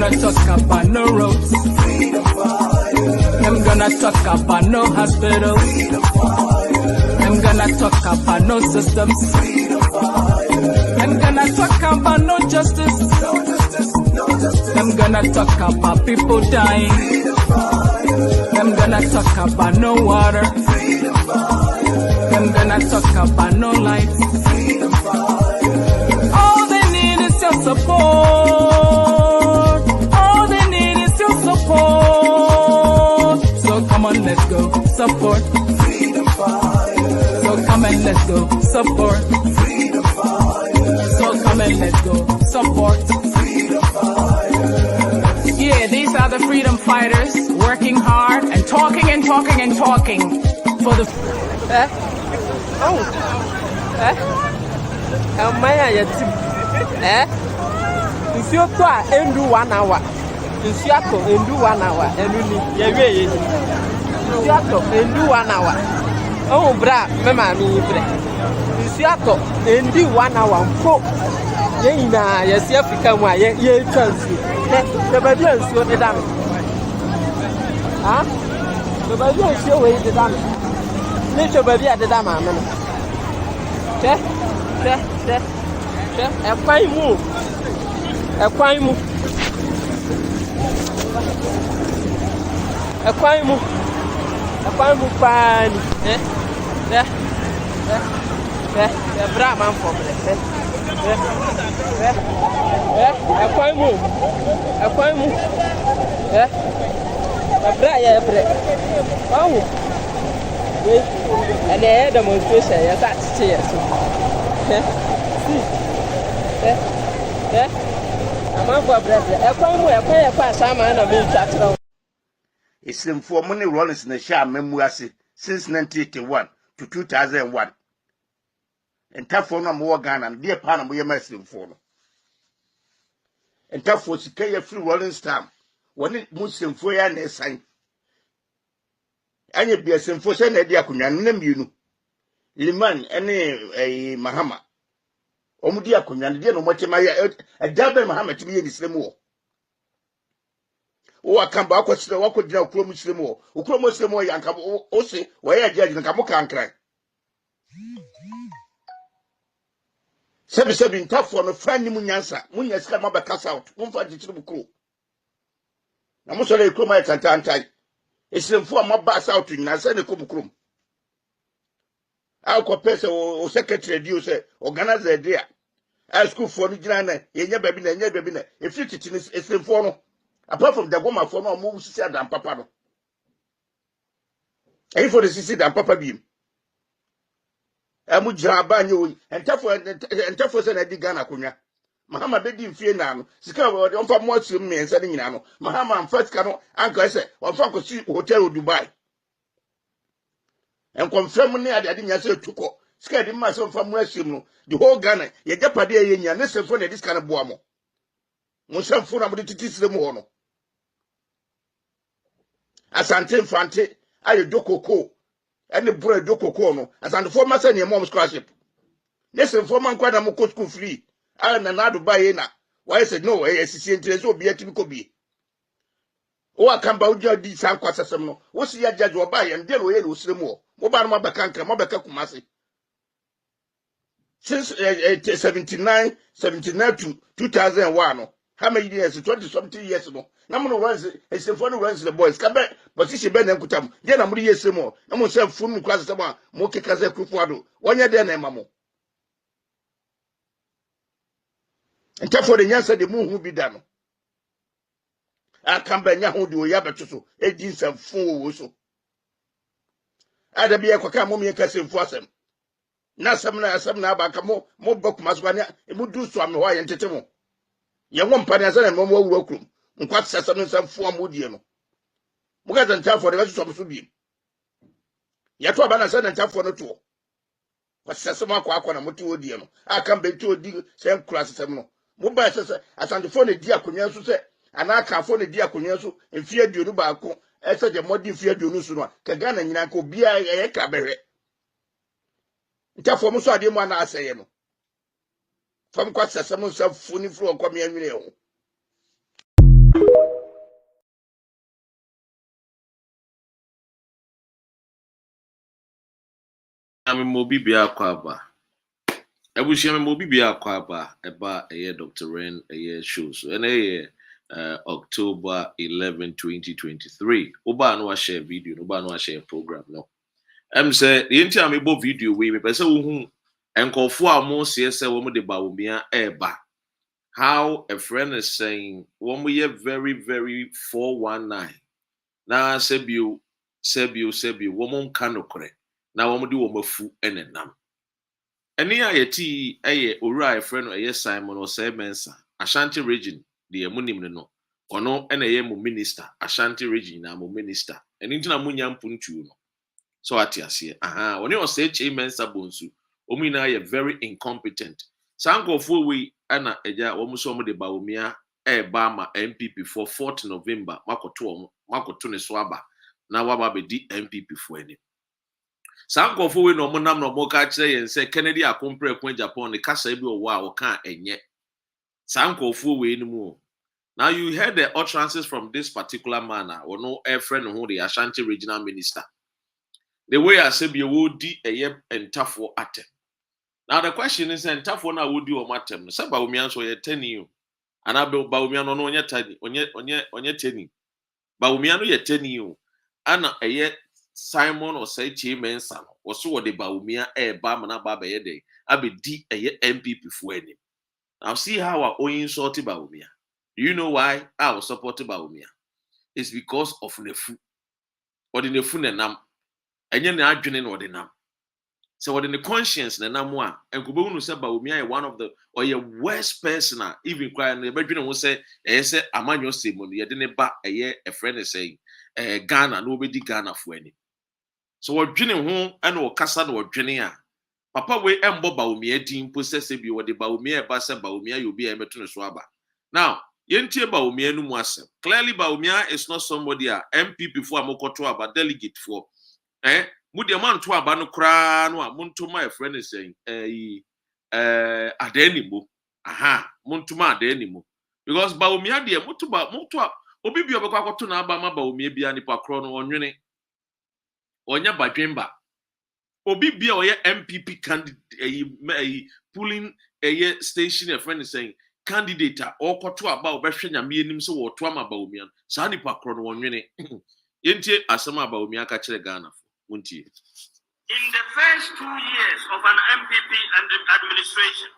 gonna talk about no roads. I'm gonna talk about no hospitals. I'm gonna talk about no systems. I'm gonna talk about no justice. I'm gonna talk about people dying. I'm gonna talk about no water. I'm gonna talk about no light. All they need is your support. All they need is your support. So come on, let's go support. So come and let's go support. So come and let's go support. Yeah, these are the freedom fighters working hard and talking and talking and talking for the. Maya yet. If you try and do 1 hour, if you have to do 1 hour, and you have to do 1 hour. Oh, bra, Mamma, if you have to do 1 hour, yes, Africa, why, ye chance. The baby is so done. Huh? The baby is so way the done. Nature baby at the dam, a fine move. A fine move. A fine move. A fine move. Fine. The Brahman for me. A fine move. A fine move. A briar bread. Oh. And they had a demonstration. That's cheers. It's in for money runners in the Shah Memuasi since 1981 to 2001. And tough for no more gun and dear Panama, we are messing for. And tough for Sikaya free rolling stamp when it Muslim for a sign. And you be a symphony, a diaconan, name you. Liman, any a Mahama. Omudia kunyan dia no mochemaya adabe Muhammad bi Muslim wo o akamba akwosire wakodina okro Muslim wo okro Muslim wo yanka o se wo ya jaji nka mo kankran sebi ntafo no frani munyansa munyasika mabaka south mumfa gichiri bukro na mo sole ekro mai tantantai eslemfo mababa south nyina se ne ko bukro akọ pese o secretary di o se organizer dia a school for ni gina na yenya baby na e fit titi ni eslemfo no apart from the goma for no mo sisi adam papa no e for the sisi adam papa bi amu jira abanye o entafo se na di Ghana konwa mahama be di mfie na no sika we on fa mo asum mensa ni nyina no mahama amfa sika no anka se on fa ko si hotel Dubai and confirm ne ade nyase tuko sika di ma so famu asem no the whole Ghana ye japade ye nya ne semfo na dis kana boa mo semfo na mo titisire mo ho no asante mfante aye dokoko ene bro dokoko no asante fo ma se ne mom scholarship ne semfo man kwa na mo ko school free na na Dubai ye na why said no e sisi interest obi atimi ko bi o akamba uja di san kwasasem no wo si ya judge oba ye ndelo ye no sire mo mo ba no mabeka nka mabeka kumase since 79 to 2001 no how many years 20 something years no na mo no runs esefo no runs the boys ka be position be na nkutam de na mo ye semo na mo se funu class semo a mo keka ze kufuado wonye de na ema mo ntafo de nyansa de mu hu bi da no akamba nya ho de oya betuso edi nsafo wo so ada bi ekwa ka mo me ka semfo asem na asem na aba ka mo bakuma so ne mu du so ame ho aye ntete mo ye wo mpa ne asem mo wura krum nkwa sesem nsafo amodie no mo ga ntafo de so so bi ya to aba na asem ntafo no to kwa sesem akwa na moto odie no akamba to odi sem class sesem no mo ba sese asantefo ne di akonwa so se ana kafo ne di akonwa so mfie aduonu baako ese de modi mfie aduonu so no ka Ghana nyina ka obia ye ka behwe ntafo mo so ade mo ana aseye no fam kwa sesem nsafo ni fro kwa me anwene ho I'm mobi bia kwaba. Ebushia mobi bia kwaba eba Dr. Ren show so October 11, 2023. Oba no share video, oba no share program no. Say the entire me bo video we me pese wo hu enkofo a mo se wo mo de ba wo mia eba. How a friend is saying one we very very 419. Na sebio wo mo nka nokore. Na wo mo de wo mafu enenam. Eni a yeti eye owura friend eye Simon Osei-Mensah Ashanti region the emunim no ono ena ye mo minister Ashanti region na mo minister eni ntina mo nya mpuntu no so atiase aha oni Osei Kyei Mensah Bonsu omu na ye very incompetent sankofo we ana eja wo so mo de bawumia ba ma MPP for 4th November makoto ne so aba na waba be di MPP for eni sankofo we no mo nam no mo ka kire yen se Kennedy akompre kwa Japan ne kasa bi owo a wo ka enye sankofo we ni mu. Now you heard the utterances from this particular man or no a friend who the Ashanti regional minister. The way I said you would di a yep and tough for atem. Now the question is and tough one I would do a matem. Some Baumians were 10 you. And I built Baumian on your tiny on your tenny. Baumiano ye 10 you. Anna a yet Simon or say Kyei Mensah or so the Baumia air Bamana Baba day. I be D a yet MPP for any. Now see how our own sorted Baumia. Do you know why I was supported Baumia? It's because of Nefu. Or the Nefu Nenam. And you're not drinking or the Nam. So what in the conscience Nenamwa and Kubunu said Baumia one of the or your worst person, even crying the bedroom will say, say, Amanyo Simon, you didn't back a year a friend is saying, Ghana, nobody Ghana for any. So what drinking home and or Cassan or Jenia. Papa we embo Baumia team possessive you or the Baumia Bassa Baumia, you'll be a metron swabber. Now, Yentie Baumia no mwase. Clearly Baumia is not somebody a MPP for amokoto aba delegate for. Mudi man to aba no kra no a monto my friend is saying adenimo. Aha, monto ma adenimo. Because Baumia de monto obi bi obekwa kwato na aba ma Baumia bia nipa kro no onwene. Onya badwemba. Obi bia oye MPP candidate pulling a station a friend is saying candidate or koto aba obehwe nyame enim so wo to ama Baumia sa nipa kro no wonwene yentie asema Baumia ka kire Ghana muntie. In the first 2 years of an MPP and administration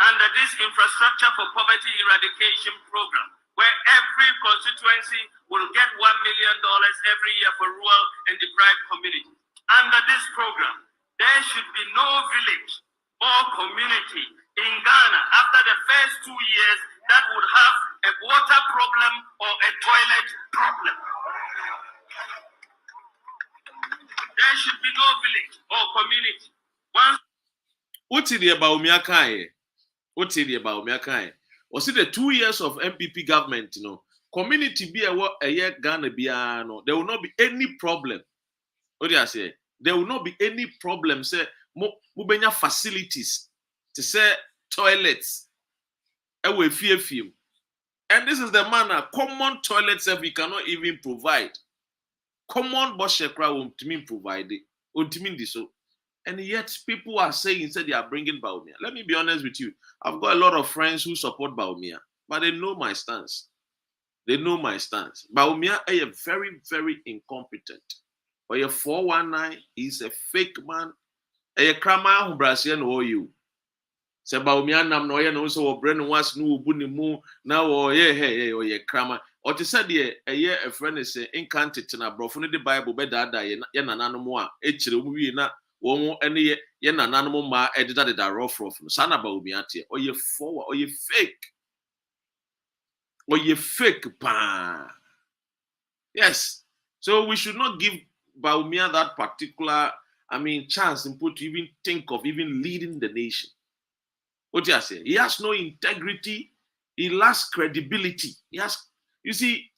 under this infrastructure for poverty eradication program where every constituency will get $1 million every year for rural and deprived communities, under this program there should be no village or community in Ghana after the first 2 years that would have a water problem or a toilet problem. There should be no village or community. What's the Baumia kai? What's the Baumia kai? Or see the 2 years of MPP government, you know, community be a year Ghana be no, there will not be any problem. What do I say? There will not be any problem. Say mubenya facilities to say toilets. And this is the manner common toilets that we cannot even provide. Common boshekra won't mean provide it. Won't mean this so. And yet people are saying instead they are bringing Baumia. Let me be honest with you. I've got a lot of friends who support Baumia, but they know my stance. They know my stance. Baumia is very, very incompetent. But your 419 is a fake man. A crama who Brazilian or you. Say Baumia nam no ye no so brand was no buni mu na or ye or ye crama. Or to say a year a friend is incanted in a brofone the Bible better ye nananomo echire na wo any ye nananomo ma edited that rough from sana Baumia or ye forward or ye fake. Or ye fake pa. Yes. So we should not give Baumia that particular, chance and put to even think of even leading the nation. What do I say? He has no integrity. He lacks credibility. He has, you see,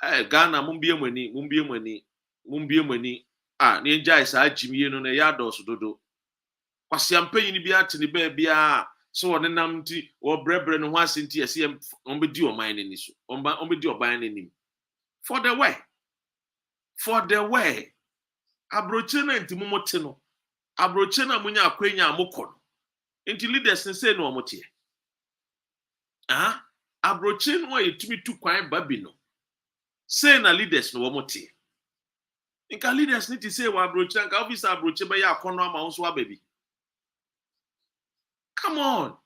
Ghana, mumbi mweni. Ninja is a Jimmy no ne yados dodo. Kwasiampe ni bia tini bia so on namti or brebre no wasinti asem ombedi o man ni so. Ombedi o ban ni. For the way. Abrochena ntimomote no. abroche na munya akwenya amokɔ nti leaders ne say no omotie abroche no yetumi tu kwan babi no say na leaders no omotie nka leaders need to say wa abroche nka officer abroche be ya akono ama wo so ababi. Come on,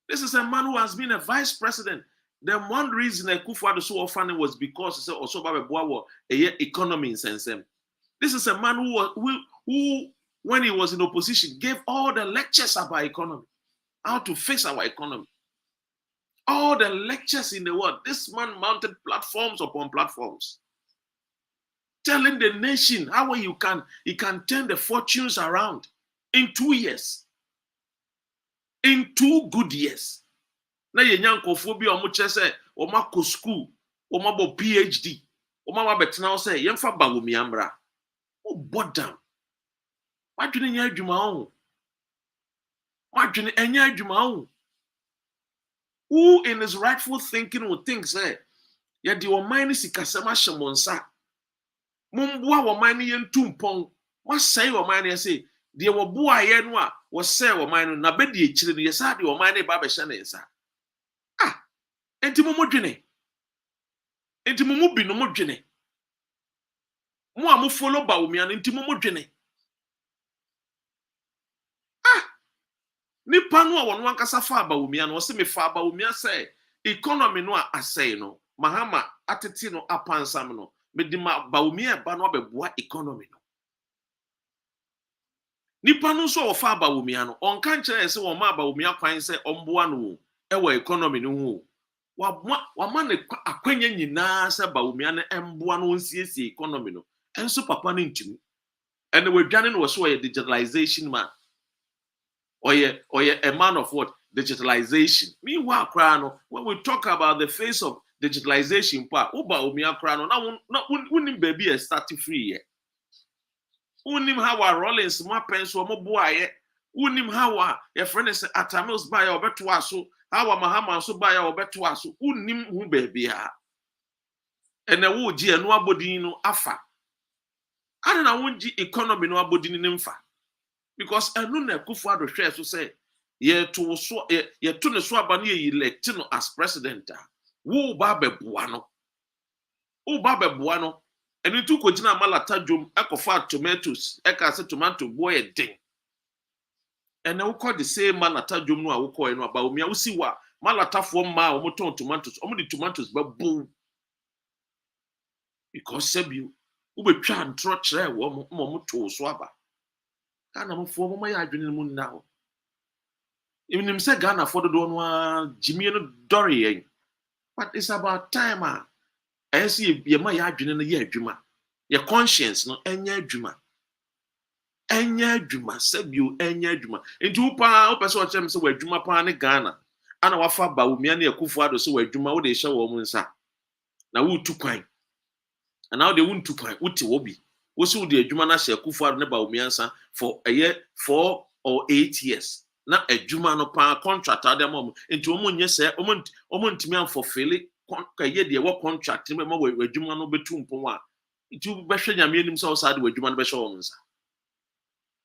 this is a man who has been a vice president. The one reason Akufo-Addo so often was because he said also about a economy in sense. This is a man who when he was in opposition gave all the lectures about economy, how to fix our economy. All the lectures in the world. This man mounted platforms upon platforms, telling the nation how he can turn the fortunes around in 2 years. In 2 good years. Na ye nyankofo bi omo chese o mako school, o mabo PhD, o mama betena o say yemfa bawomi amra. O bodam. Wadwene nya adwuma ho. Wadwene enya adwuma ho. Who in his rightful thinking would think say ye de o man ni sikasema hyemonsa. Mumboa wo man ni yentumpon. Wasai wo man ni say de wo boa ye no a wo say wo man no na be de ekire no ye sa de wo man ni ba be hye na nsa. Enti mo modwene. Enti mo bi no modwene. Mo a mo follow ba omi an enti mo modwene. Nipa no a wono ankasa fa ba omi an, wo se me fa ba omi say economy no a asay no. Mahama atete no apansam no. Me di ma ba omi e ba no abeboa economy no. Nipa no so wo fa ba omi an, onka nkyere se wo ma ba omi akwan se omboa no e wo economy no ho. Wama ne akwanya nyinaa se ba omi an emboa no nsiesie economy no. Enso papa no ntimi. And we dwane no so digitalization man. Oye a man of what? Digitalization. Meanwhile, krano, when we talk about the face of digitalization part, uba omi akrano na unim baby a start free ye. Unim how our rollings my pencil mo boy. Unim how your friend is atamils buy or beto aso. How Mahama so buy or beto aso. Unim who baby ha. And the wood ji no abodi no afa. I don't know when economy no abodi ni mfa. Because enu na Akufo-Addo hwe so say ye to ne so aba na elect no as president. Wo ba beboa no. Wo ba beboa no. Enu tu ko gina malata dwom ekofa tomatoes, eka se tomato boy den. And we call the same malata dwom no a wo call no aba omi a wo si wa malata fo ma o mo ton tomatoes, o mo di tomatoes ba boom. Because sebiu ubetwa ntro kire wo mo to so aba. Ghana mo fo mo ya adwene mu nna ho. Even say Ghana for the no Jimmy no Dory yen. But it's about time I see ye ma ya adwene no ye adwuma. Your conscience no enya adwuma. Enya adwuma sebiu enya adwuma. Nti upa so chem se wadwuma pa ne Ghana. Ana wafa ba umia na Akufo-Addo se wadwuma wo de hye wo mu nsa. Na wo tu kwan. And now they won't to kwan uti wobi. Wo se wo de adwuma na hye Akufo-Addo ne ba umia nsa for a year 4 or 8 years. Na adwuma no pa contract adem om. Nti omo nye se omo ntimi am fulfill ka ye de wo contract me ma adwuma no betu mpon a. Nti wo behwe nyame anim se wo sa de adwuma no behwe wo nsa.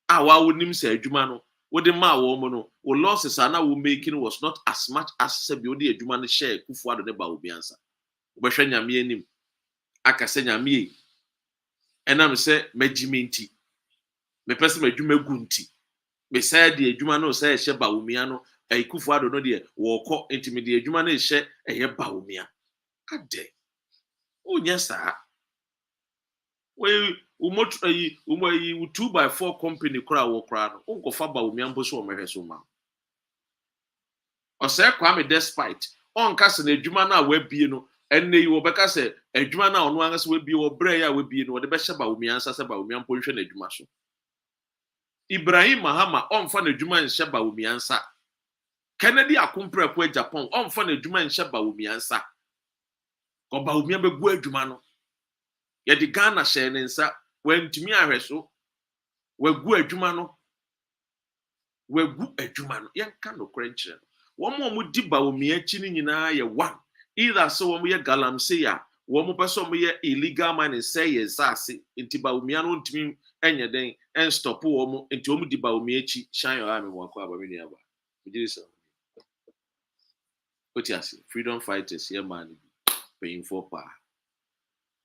Wa wo nim se adwuma no wo de ma wo mo no wo losses ana wo making was not as much as se bi wo de adwuma no share Akufo-Addo ne ba umia nsa. Wo behwe nyame anim aka se nyame enam se magimenti me pese madwuma gu nti me say de adwuma no say hye ba umia no Akufo-Addo no de wo kɔ ntimi de adwuma no hye eye ba umia ade onya saa we umoyi 2x4 company kura wo kura no unkofa ba umia mbo so omehwe so ma Osei Kwame despite onka se na adwuma no a wabie no enne yi wo beka se adwuma na ono anga se wabie wo bre ya wabie no wo de be hye ba umia nsa se ba umia mpo hwe na adwuma so Ibrahim Mahama onfa na adwuma nhye ba umia nsa Kennedy Akumpre kwa Japan onfa na adwuma nhye ba umia nsa ko ba umia be gu adwuma no ye di Ghana hye ne nsa wantumi ahwe so wagu adwuma no yenka no krenche wo mo di ba umia chi ni nyina ye one either so wo ye galamsey a Womo person me illegal mining say yes sase nti Bawumia no ntimi enye den en stop womo nti womo di Bawumia echi shine your eye me wako aba me nuaba me so otiase freedom fighters here man paying for pa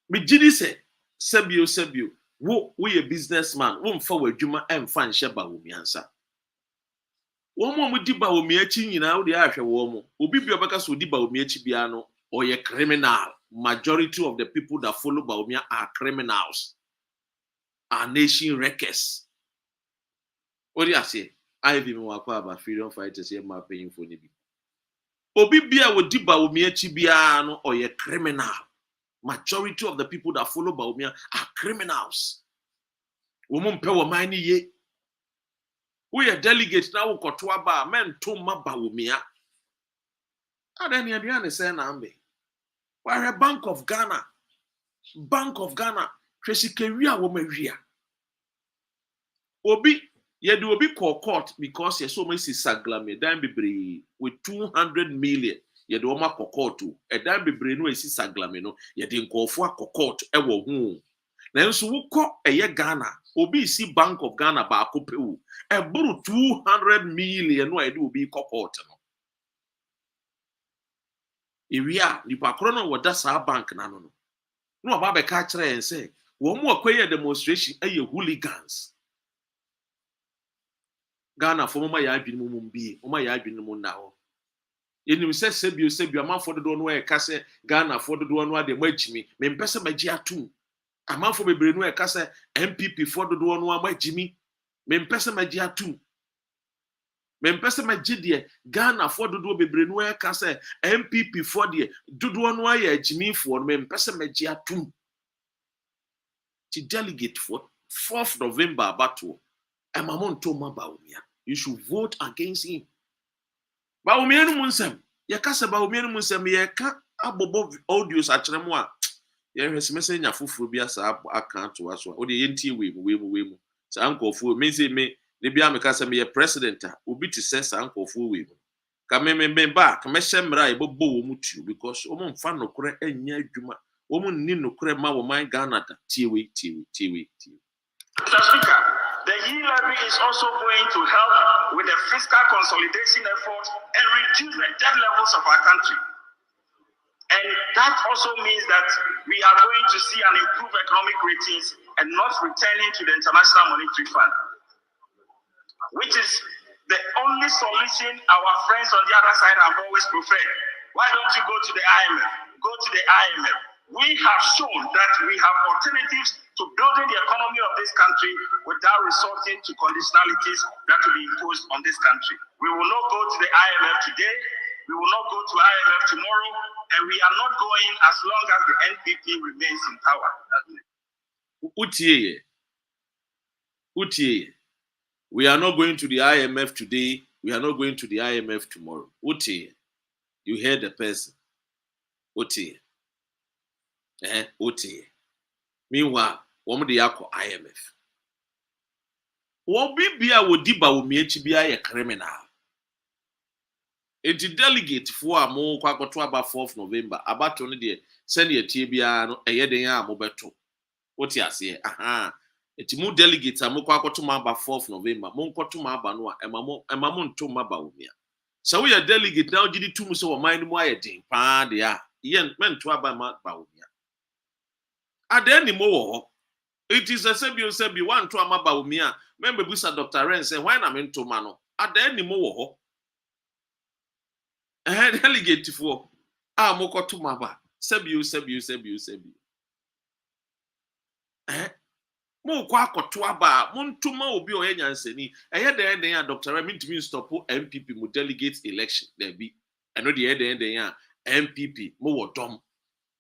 me gidi say sebio wo a businessman wo mfa wadwuma emfa nhye Bawumia nsa womo mo di Bawumia echi nyina wo de ahwe womo obi bi obeka so di Bawumia echi bia no or a criminal. Majority of the people that follow Bawumia are criminals, are nation wreckers. What do you say? I even want about freedom fighters here, my paying for Nibi. Obi Bia would di Bawumia Chibiano or a criminal. Majority of the people that follow Bawumia are criminals. Woman Pewa Mini ye. We are delegates now, Kotuaba, men to ma Bawumia. And then you say, Nambe. We're a Bank of Ghana. Treshikeria womeria. Obi, do obi call court because you're so much saglame, dan bebre with 200 million. Do oma court to a dan bebre no esi saglame no, din call for court ewo hu. Then so wuko eye Ghana, obi si Bank of Ghana ba akopewu. E buru 200 million no do obi court no. Iria nipa krono woda sa bank na no. No aba ka kire en say wo mu akoye demonstration eye hooligans. Ghana for mama ya adwene mum bie mama ya adwene mum na ho. Yenim se sebio amanfo dodo no e ka se Ghana for dodo no ade magimi me mpese magi atum. Amanfo bebre no e ka se MPP for dodo no magimi me mpese magi atum. Me mpese magi de Ghana for dodo bebre no e ka se MPP for de dodo no aye agimi for me mpese magi atum. To delegate for 4th November battle. Emamon to ma Bawumia. You should vote against him. Bawumia no munsem. Ye ka se Bawumia no munsem ye ka abobo audios akyeremo a. Ye hwese message afoforo bi asa account to aso. O de yentie we mu. Sa ankofo me say me ne bia me ka se me ye president a obi ti se sa ankofo we mu. Ka me ba ka me hyemra e bobo wo mu tu because o mo mfa nokore anya adwuma. O mo nni nokore ma wo man Ghana da tiewe. Mr. Speaker, the yield levy is also going to help with the fiscal consolidation effort and reduce the debt levels of our country. And that also means that we are going to see an improved economic ratings and not returning to the International Monetary Fund, which is the only solution our friends on the other side have always preferred. Why don't you go to the IMF? Go to the IMF. We have shown that we have alternatives to building the economy of this country without resorting to conditionalities that will be imposed on this country. We will not go to the IMF today. We will not go to IMF tomorrow. And we are not going as long as the NPP remains in power. Utiye. We are not going to the IMF today. We are not going to the IMF tomorrow. Utiye. You heard the person. Utiye. Utiye. Meanwhile, woman de yako IMF. Wobi bia wodi Bawumia echi bia ye criminal. Enti delegate for amo kwa koto aba 4th November abato ne de send ye tie bia no eye den a mo beto. Oti ase aha. Enti mu delegate amo kwa koto ma aba 4th November mo nkoto ma aba no a emamo nto ma Bawumia. So we are delegate now gidi tum so wo man mu aye den pa de a yen mento aba ma Bawumia. Ade ni mo wo. It is a sebi one to ama Bawumia. Member busa Dr. Ren say why na me nto ma no. Ade ni mo wo. Delegate for moko to maba. Sebi. Mo kwa akoto aba, mo ntuma obi o yanyansani. Den ya Dr. Ren ntimi stop MPP mo delegate election there be. Eno de den ya MPP mo wo dom.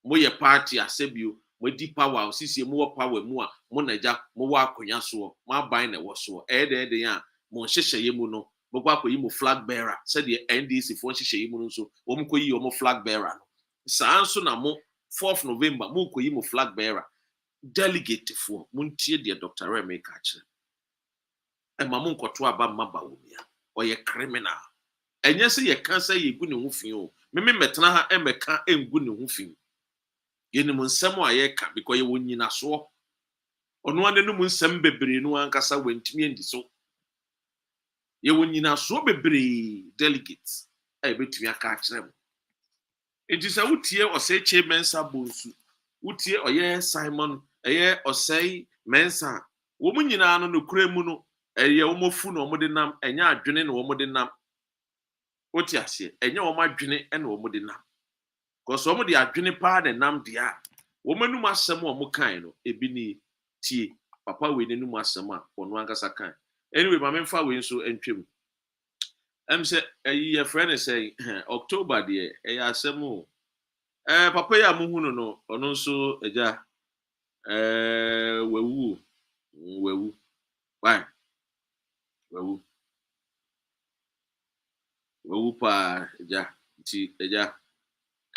Mo ye party asebio. Mo di power osisi mo power mu a mo naja mo wa akonya so mo aban na wo so den ya mo hyehye mu no mo kwa koyi mo flag bearer said the NDC for hyehye mu no so wo mo koyi mo flag bearer no sa anso na mo 4th November mo koyi mo flag bearer delegate for mo ntie de Dr. Remy ka kire e ma mo nkoto aba ma Bawumia o ye criminal enye se ye kan se ye gu ne ho fin o me metena ha e meka engu ne ho fin Yeni mu nsɛm a yɛka because yɛwɔ nyinasoɔ. Ɔno ane no mu nsɛm bebree no ankasa wantumi andi so. Yɛwɔ nyinasoɔ bebree delegates a yɛbɛtumi aka akyerɛ mu. Enti sɛ wotie Osei Kyei Mensah Bonsu, wotie ɔyɛ Simon, Osei Mensah, wɔn nyinaa no nokura mu no, ɛyɛ wɔn fu na wɔn de nam, ɛnyɛ adwene na wɔn de nam. Wote aseɛ, ɛnyɛ wɔn adwene na wɔn de nam. Because wɔn de adwene paa na nam deɛ a, wɔn anum asɛm a wɔn kan no, ebi ni tie, papa wei n'anum asɛm a wɔn ankasa kan. Anyway, maame mfa wei nso ntwam. Say your friend is saying October dear, asɛm papa ya muhunu no ɔno nso agya wewu why wewu pa agya nti agya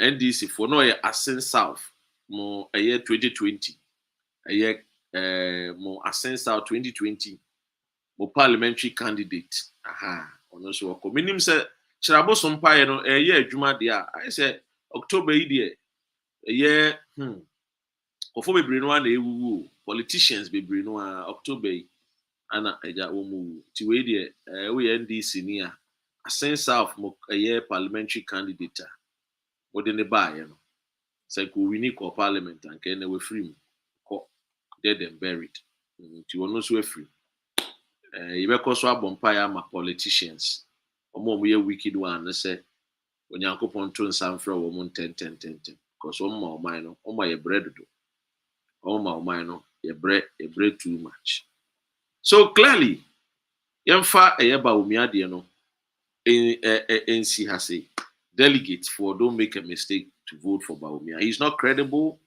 NDC for no Asen South mo 2020 mo Asen South 2020 mo parliamentary candidate ono so ko minim se chirabo so mpae no adwuma de a I say October yi de kofo bebre no na ewuwu politicians bebre no October yi ana eja omu ti we de we NDC ni a Asen South mo parliamentary candidate o de ne bae no say ko wini ko parliament and ke na we free mu ko dead and buried ti wono so we free yibeko so abompae ama politicians omo ye wicked one say onyankopon to nsamfra wo mu 10 because omo oman no omo ye bread do omo oman no ye bread too much. So clearly yemfa eyeba omiade no NC has a delegate for don't make a mistake to vote for Baumia. He's not credible.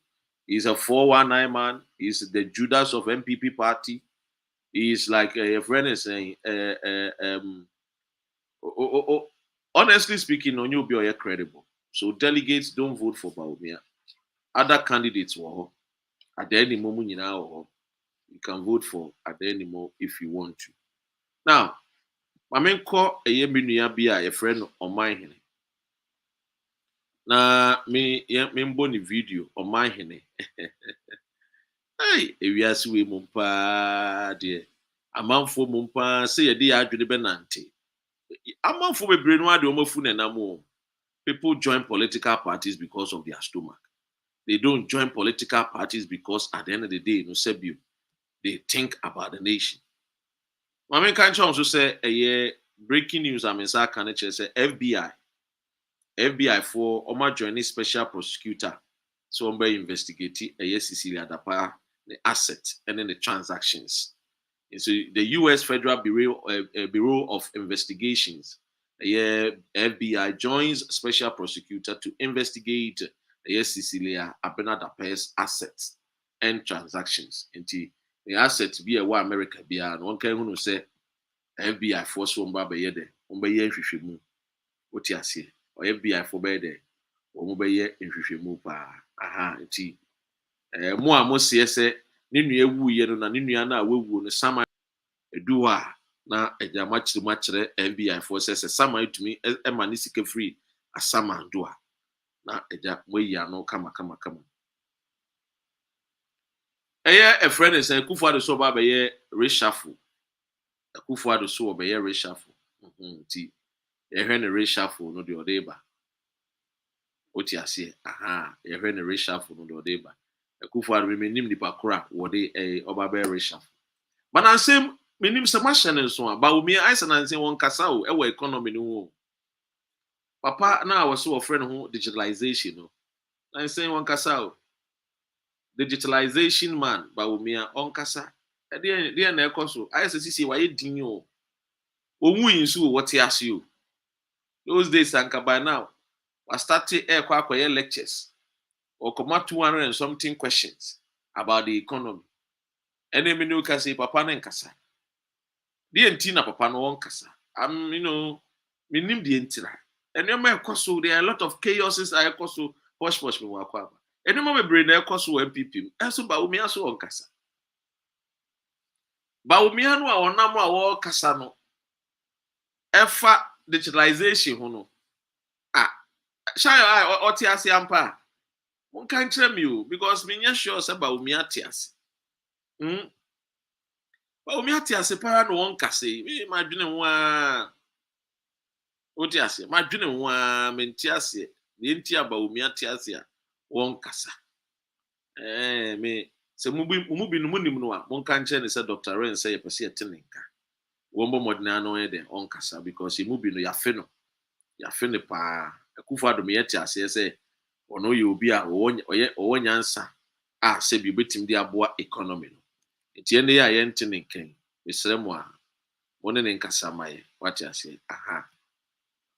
He's a 419 man. He's the Judas of MPP party. He's like a friend is saying, honestly speaking, on you be credible. So delegates don't vote for Baumia. Other candidates were at the any moment you can vote for at the any moment if you want to. Now, my main call a year be a friend on my hand. Na me mboni video on my hand. Hey, ewiase we mumpa de amanfo mumpa say ye dey adwene benante amanfo bebre no ade omafu nenam. People join political parties because of their stomach. They don't join political parties because at the end of the day no sebio they think about the nation. Mama kan also say breaking news amensa kan say FBI for Oma joining special prosecutor so on by investigate Cecilia Dapa the assets and then the transactions. And so the U.S. Federal Bureau of Investigations, FBI joins special prosecutor to investigate Cecilia Dapa's assets and transactions. And the assets be a war America be and one can who say FBI force one by yede nhwehwemu. What you say? Or FBI for bed or mobile nhwehwemu pa. Aha, nti mo a mo se ne nua ewu ye no na ne nua na awu no sama edu a na eja machire FBI for say sama etumi e ma ne sika free asama do a na eja moyi ano kama a friend is Kufuado so ba be reshuffle Kufuado so be reshuffle nti hwe ne reshuffle no de odeba oti ase aha hwe ne reshuffle no de odeba Kufuado menim nipa kora wo de oba be reshuffle but an same menim some machine so ba omi aisa na nse won kasa o e economy no ho papa na was so friend ho digitalization no na nse won kasa o digitalization man ba omi on kasa e de na ekoso aisa sisi wa ye din o owu yinsu what ase o those days anka by now I started akwakwaye lectures or come 200 and something questions about the economy. And then me can say papa na nkasa. The entina papa no won kasa. Me nim the entira. And you may so there are a lot of chaoses I so push me wakwa. And you may brain na so MPP. Eso ba umi aso won kasa. Ba umi anu a onam a wo kasa no. Efa digitalization ho no. Shine oti ase ampa. One can't tell you because me sure about me atias. But me atias para no one kase. Me my dream one. Otiase, my dream one mentiase. The intia about me atiasia one kasa. Me se mubi no munim no a. One can't tell say Dr. Ren say pese teninka. One more modern no e den on kasa because he mubi no ya fe no. Ya fe ne pa. Akufa do me atiase say ono ye obi a owo nyansa a se bi betim di aboa economy no etie ne ya ye ntene nken esrem a woni ne nkasa maye what you say aha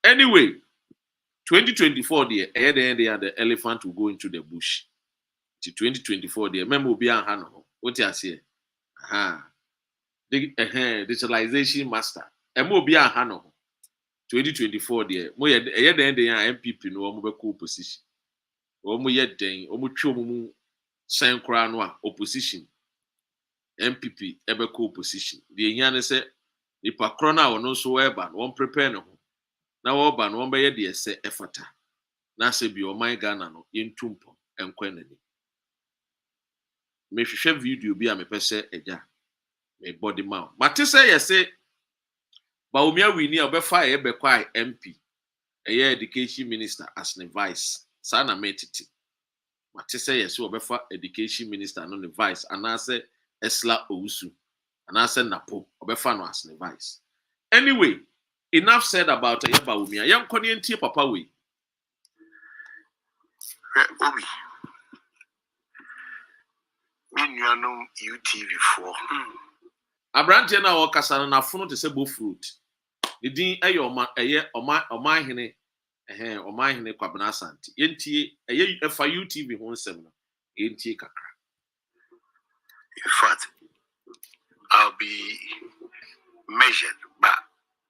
anyway 2024 there the elephant will go into the bush to 2024 there remember obi an ha no what you say aha the digitalization master obi an ha no 2024 there mo ye the MPP no mo be ko position omu ye den omu twa omu san kra no a opposition MPP ebe ko opposition the ehia ne se nipa kro na wono so eba no prepare no ho na wo ba no be ye de se efata na se bi o man Ghana no yentumpo enkwa nani me hwehwe video bi a me pese eja me body man mate se ye se ba omi awini obefa ye be kwa MP eye education minister as ne vice sana metiti mate say yes obefa education minister no ne vice anase Esla Owusu anase Napo obefa no as ne vice anyway enough said about Ayeba Umia yan koni entie papa we Obi minuanum UTV4 abrante na o kasa na funu te se bo fruit the din oma hene oma hene kwabena asante yentie efa UTV ho nsem no yentie kakra. In fact, I'll be measured, but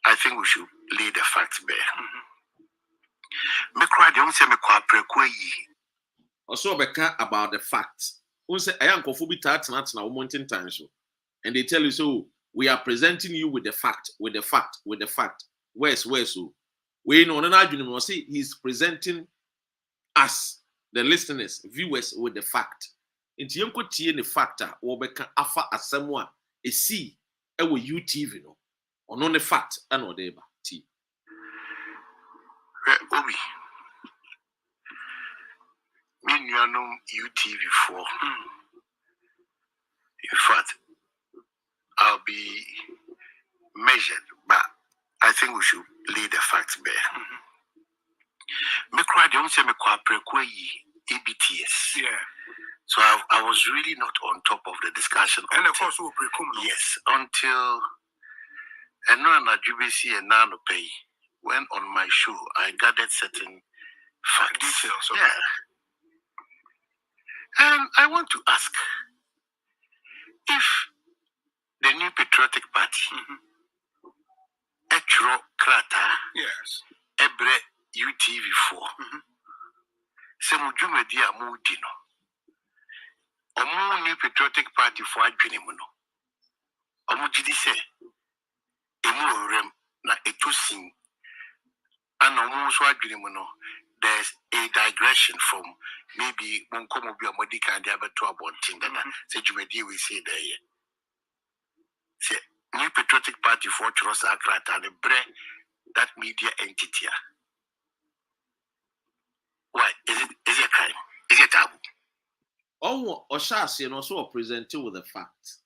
I think we should lay the facts bare. Me cry the onse me kwa prekwe yi. Also beka about the facts. Unse ayankofo bi tatena wo mountain time so. And they tell you so we are presenting you with the fact. Where's so? We know na adwene mo say he's presenting us the listeners, viewers with the fact. Nti yenko tie ne factor wo beka afa asɛm a esi ewo UTV no. Ono ne fact ana ode ba ti. Obi. Minuanum UTV4. In fact, I'll be measured, but I think we should lay the facts bare. Me cry the onse me kwa prekwe yi ABTS. Yeah. So I was really not on top of the discussion. And of course, yes, until and pay. When on my show, I gathered certain facts. Details. Okay. Yeah. And I want to ask if the New Patriotic Party, Etro Krata, yes, Ebre UTV4, Semujume dia Mudino. Omo New Patriotic Party for adwene omo gidi se emu rem na etusin and omo so adwene there's a digression from maybe monkomo bi amodi kan dia beto abontin dada se jumedi we say there se New Patriotic Party for Trosa Akrata the bre that media entity. Why is it a crime? Is it taboo? Oh, Oshasi and also presented with the fact.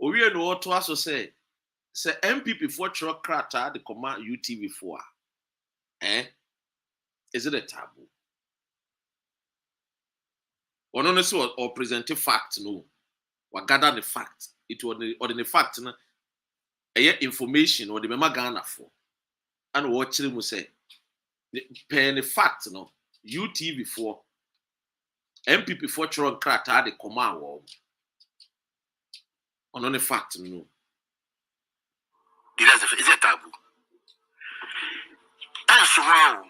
Owie no to also say MPP for Krata the command UTV4. Is it a taboo? Or no so or present fact no. Or gather the fact. It was the fact no information or the mema Ghana for. And what him say the fact no UTV4 MPP for Krata the command war. On the fact, no. Is a taboo. That's wow.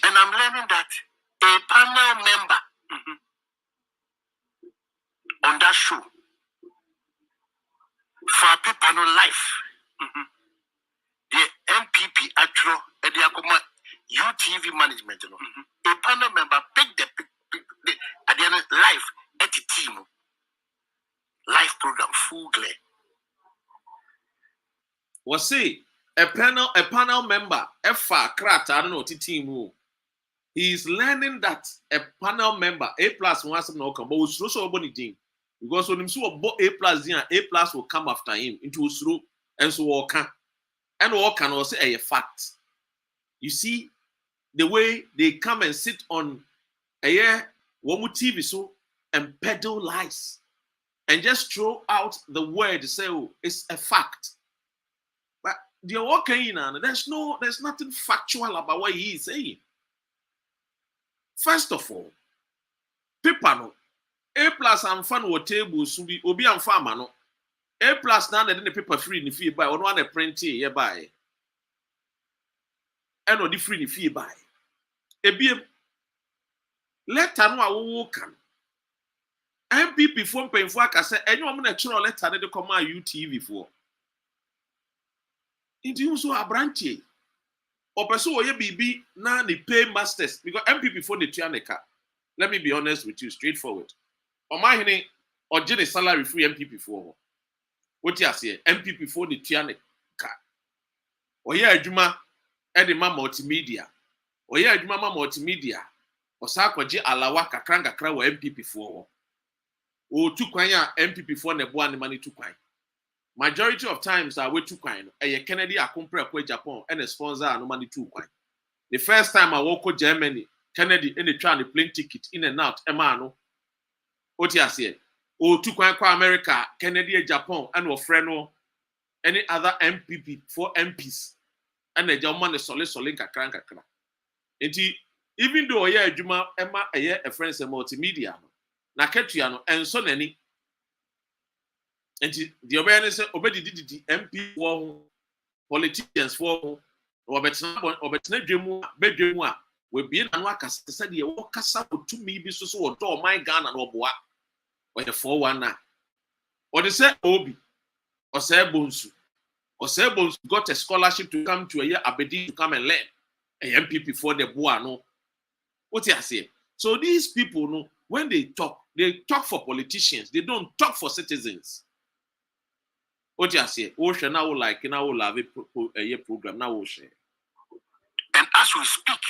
And I'm learning that a panel member on that show for people no life. The MPP actual UTV management, a panel member picked was say a panel member F crat I don't know team. He is learning that a panel member A+ wants to come, but Usro so bonity because when him so A+ will come after him into Usro and so all can also say a fact. You see the way they come and sit on a Womu TV so and peddle lies and just throw out the word say oh, it's a fact. But they're walking in and there's nothing factual about what he is saying. First of all, paper no A+ and fan or tables will be obi and farmer no A+ now that the paper free in the fee buy or one a print here buy and or the free in the fee buy. Ebi letter no awo kan MPP for mpemfo aka say anyone na chiro letter de come a UTV for. Into you so abranche or person oye bibi na the pay masters because MPP for the tuaneka. Let me be honest with you, straightforward. Or my hene or get a salary free MPP for. What you say? MPP for the tuaneka. Or yeah, Juma edema multimedia. Or yeah, Juma multimedia. Or sakwaji alawa kakranga kra wa MPP for. O two kwanya MPP for nebo and money two kwanya. Majority of times I wait two kwanya. A Kennedy akompre kwa Japan and a sponsor and money two kwanya. The first time I walk to Germany, Kennedy in the train, the plane ticket in and out. Emano. What you say? O two kwanya kwa America, Kennedy, Japan, and our friend any other MPP for MPs. And the German is solid kakranka kra. Even though yeah, Juma Emma a friend say multimedia. Na ketuano and so nani and the awareness obedi did MP for politicians for obetna dwemu bedwemu a we bie na no akasa said ye wo kasa to me bi so wo do my Ghana no boa o ye 419 or they say Obi Osei Bonsu got a scholarship to come to a year Abedi to come and learn a MPP for the boa no what you say. So these people no when they talk for politicians. They don't talk for citizens. What you say? Ocean now like now will have a program now. Ocean. And as we speak,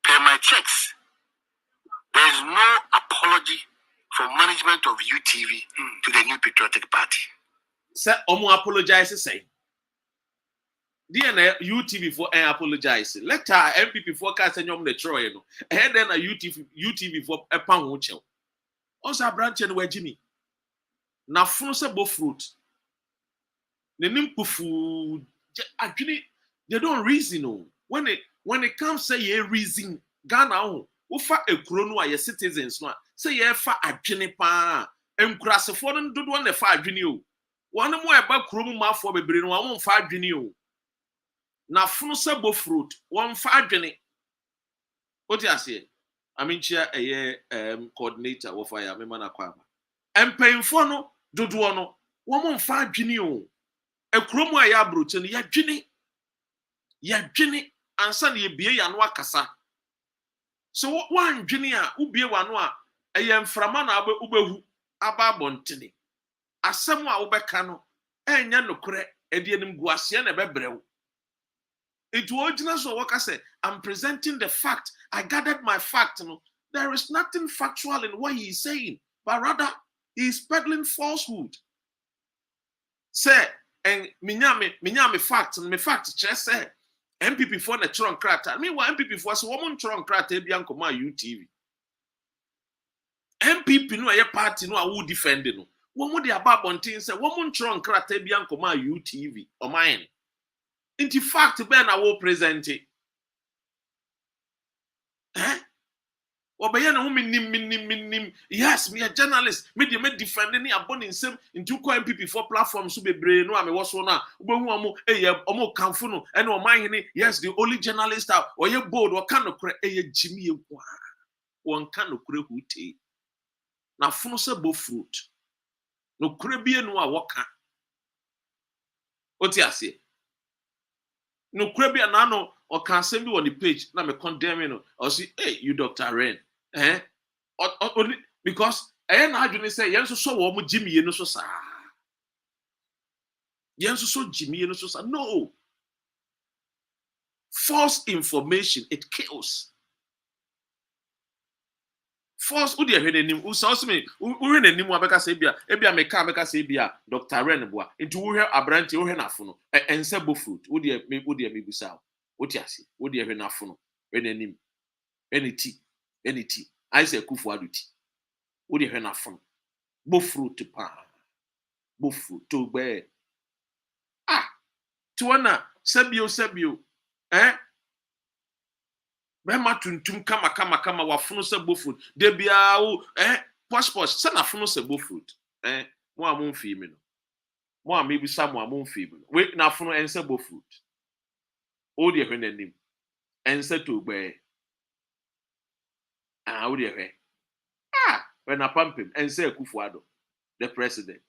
per my checks, there is no apology from management of UTV to the New Patriotic Party. Sir, Omo apologize say. DNA UTV for apologize. Let her MPP forecast and the Troy. And then a UTV for a pound hotel. Also a branch and where Jimmy. Now fruitable fruit. The nimpufu actually they don't reason. When it comes say ye reason Ghana ufa a krono a citizens no say ye fa adwene pa enkurasefo no dodo na fa adwene o. One mo e ba kromu ma fo bebre no won fa adwene o. Na fruitable fruit one fa adwene. What you say? I mean, chair a coordinator of fire, me man akwaba. Empemfo no dodo no, woman fa dwene o. E kromu a ya broche no ya dwene ansa na ye bie ya no akasa. So one dwene a ubie wa no a eye mframa na ubehu aba bontene. Asem a ubeka no enya nokore edi enim guase na bebrew. It original so what I say, I'm presenting the fact. I gathered my fact. There is nothing factual in what he is saying, but rather he is peddling falsehood. Say, and minyame fact, and me fact just say, MPP for the Tron Crater. Meanwhile, MPP for us, woman Tron Crater, Bianco, my UTV. MPP no a party no a who defending no. Woman the above on things say, woman Tron Crater, Bianco, my UTV, or mine. In fact, Ben, I will present it. Obayana woman nim. Yes, me a journalist. Me defend any abon in some into MPP for platforms to be brain. No, I mean, what's one now? Omo Kamfuno, and or my yes, the only journalist out or your board or kind of Jimmy one kind of create. Now, fruitable fruit. No crabby no waka. What you say? No crabby and nano or can send me on the page. Now me condemn or say, hey, you Dr. Ren. Only because I ain't had you say, yes, so Jimmy, you know, so. so Jimmy no so no. False information, it kills. False udi ehwenenim usosme uhwenenim abeka se bia meka abeka se bia Dr. Renboa nti uhwe abranti uhwe nafo no ense bo fruit udi mebusa oti ase udi ehwe nafo no hwenenim eniti aise kufu aduti udi ehwe nafo no bo fruit pa bo fruit to gbe tuwana sabio Bema tuntum kama wafuno se bofruit de bia o posh se na funo se bofruit mo amon fi mi no mo am ebi sa mo amon fi mi no we na funo ense bofruit o de hwenanim ense to gbe o de hwe we na pampem ense Akufo-Addo the president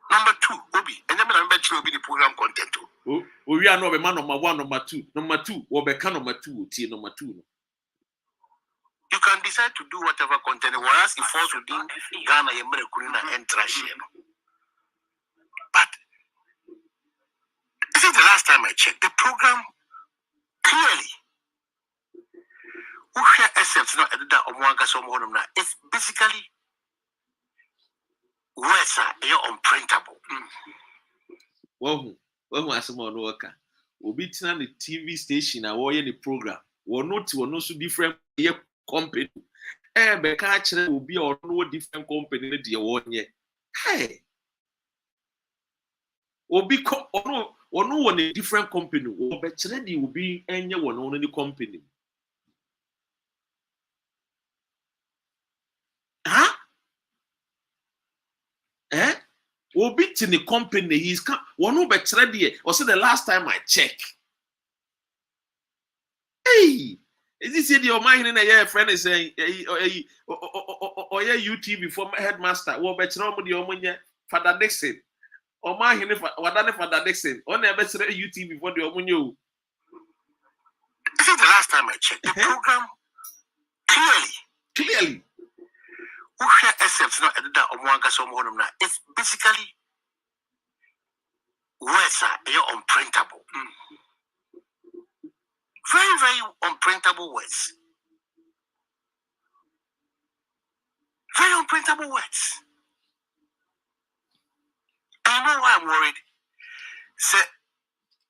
Number 2, Obi, and then number 2 will be the program content. We are no be man number 1, number 2. Number 2, or be can number 2, T number 2. You can decide to do whatever content, whereas it falls within Ghana, Yemerekurina, and Trash. But this is the last time I checked. The program clearly, who share assets not edited on one case it's basically words are unprintable. Well, as someone worker, obi tina the TV station a wo ye the program. Wo no so different company. Be ka kire obi or no different company na de wo nye. Hey. Obi ono won a different company. Wo be kire de obi enye wo no the company. Obi in the company, he's come. One who be ready. Or say the last time I check. Hey, is this your mind in a year? Friend is saying, or yeah, UT before headmaster. What better nobody omunya Father Dixon. Or my hine Father Dixon. On never said UT before the omunyo. This is the last time I checked. The program clearly. Who share assets not edited on one case it's basically words are unprintable. Very, very unprintable words. Very unprintable words. I know why I'm worried. Say,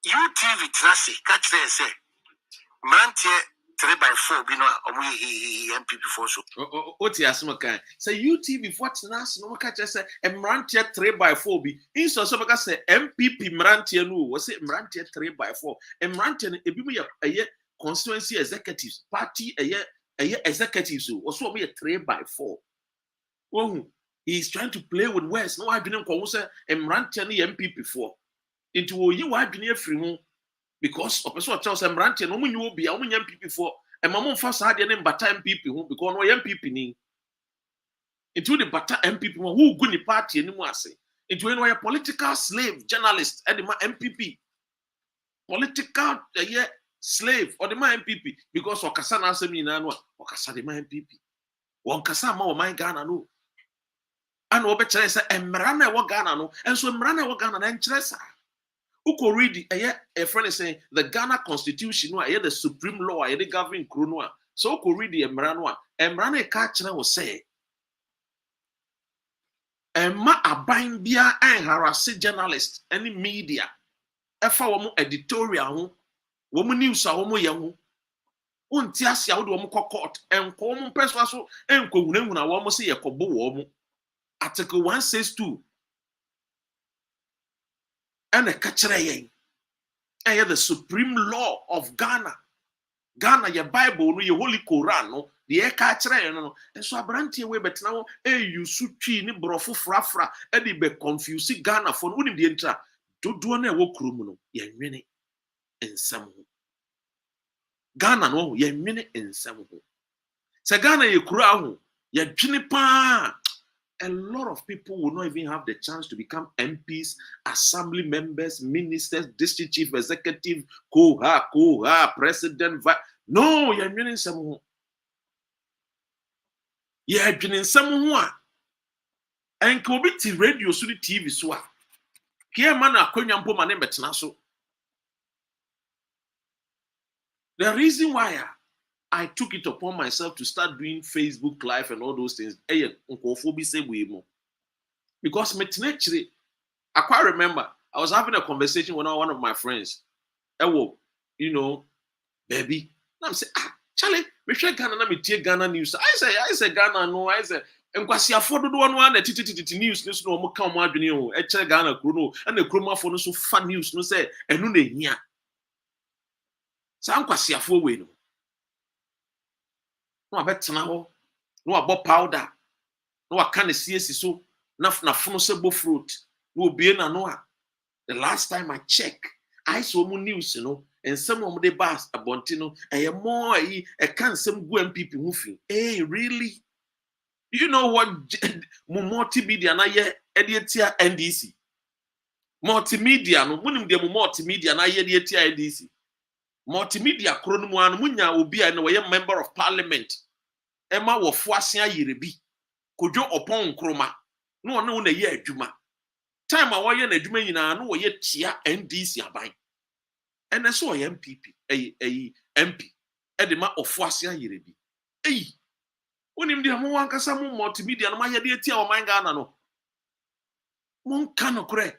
UTV Trasi, catch there, say, Mantie 3x4 be no MPP for so. Oti asmoka say UTV for tnas no catch say mrantie 3x4 be in so beka say MPP mrantie no wo say mrantie 3x4 mrantie no ebi mu ye constituency executives party executives so so me 3x4 oh he is trying to play with words no adwene nko say mrantie no MPP 4 into wo yi wa adwene afiri ho because of person tell say mrantie no munyi obi a munya MPP 4 e ma mumfa saa de ne mbata MPP ho because no MPP ni into the bata MPP who go ni party ani mu ase into no political slave journalist e the MPP political slave or the MPP because okasa na asem nyina no okasa the MPP won kasa ma o man Ghana no ana obekere say emra na e wo Ghana no enso emra na e wo Ghana na enkere sa Uko read a friend is saying the Ghana Constitution, the supreme law, the governing chrono. So uko read the Emrana Kachina will say, Emma abain bia and harass journalist, any media, efa woman editorial, woman news, a woman young, untiasia would woman court, and common persuasion, and common woman say a kobo woman. Article 162. And a kachre and the supreme law of Ghana. Ghana, your Bible, no, your Holy Quran, no, the kachre, no, and so I branch away, but now, you suchi ni brofu frafra, and be confusing Ghana for wouldn't the enter to do a work room, ye minute in some Ghana, no, ye minute in some. So Ghana, ye crown, ye junipa. A lot of people will not even have the chance to become MPs, assembly members, ministers, district chief executive, president. No, you're meaning some. Yeah, dwene nsɛm ho a enka obi ti radio so ni TV so a Kyei ma na akonya mpo ma ne betena so. The reason why I took it upon myself to start doing Facebook Live and all those things, because I quite remember I was having a conversation with one of my friends. You know, baby. And I'm saying, Charlie, we should Ghana na me tie Ghana news. I say Ghana no, I say enkwasi afodo do one na titi news no mo ka mo adwene o. E kire Ghana kro no, and the chroma for no so fa news no say enu na ehia. Sa enkwasi afo we no. No abetena ho. No abo powder. No aka na siesi so na fono se bo fruit. No obie na no a. The last time I check, I saw more news, you know, and some of the bars abontino, and more a can't some go MPP moving. Hey, really? You know what multimedia na ye editia NDC. Multimedia no munim de multimedia na ye editia NDC. Multimedia krono mu anu munya obi a na we member of parliament. Emma wo foasia yerebi. Kojo opon kroma. No na ye adwuma. Time a why na adwuma nyina no wo ye tia NDC aban. And so I MPP, MP, Edema of Wasia Yerebi. Hey, when him dear Moanka some multimedia and my idea tia or my Ghana no. Mon cano cre.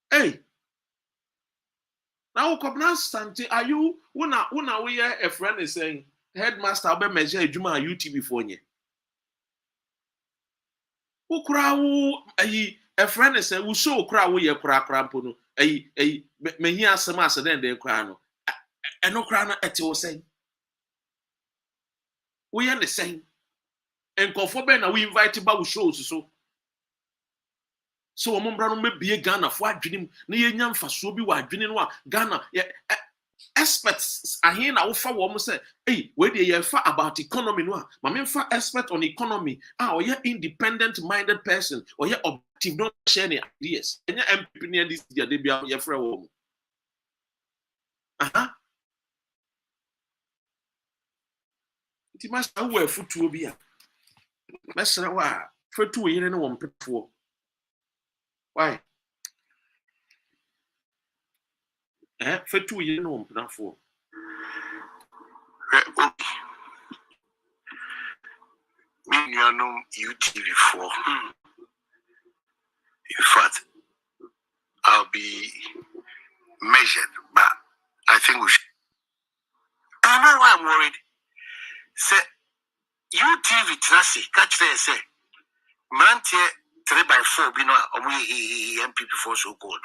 Hey, now Cobna Santi, are you una we a friend is saying, Headmaster Albert measure Juma UTV for ye? Who crow a friend is saying, who so crow we a crampono. Me hear some answer then they cry no. And no cry at your saying. We are the same. And conforme we invite about shows so mom brano me be Ghana for adwene na yenyam fa so bi wa adwene no a Ghana experts ahe na wo fa wo mo say we dey ye fa about economy no a ma me fa expert on economy or ye independent minded person or ye objective don't share any ideas enya MPP ne this dia dey bia ye frɛ wo ti ma sa wo afutuo bi a mesra wa fatu yire ne wo mpefo. Why? Fatu yire ne wo mpefo. UTV4. In fact, I'll be measured, but I think we should. I know why I'm worried. Say, UTV Trassi, catch there, say, Mantia 3x4, be no MPP4 so called.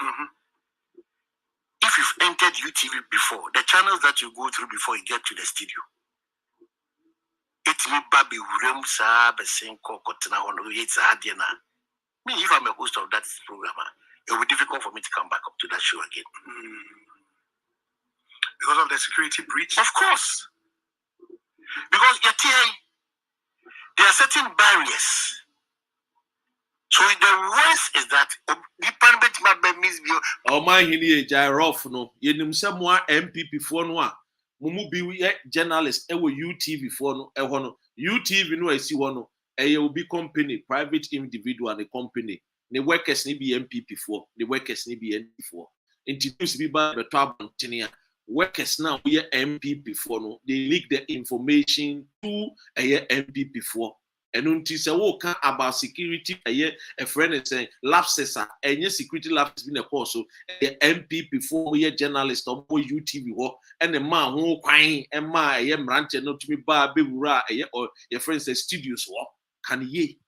If you've entered UTV before, the channels that you go through before you get to the studio, it's me, Baby William Saab, Senko, Kotina, or it's Adiana. Me, if I'm a host of that program, it will be difficult for me to come back up to that show again. Because of the security breach? Of course. Because there are certain barriers. So the worst is that the parliament means oh my hini rough no yenim se mo MPP for no a mumu bi journalist UTV for no no UTV no asi ho no will be company private individual and a company the workers ni be MPP for the workers ni be NP for introduce bi ba beto abontene workers now we MPP for no they leak the information to MPP for. And until say can about security, a friend is saying lapses are any security lapses in a course. So the MPP for a journalist or UTV and the man who crying and my ranch not to be bar or your friend says studios walk. Can ye?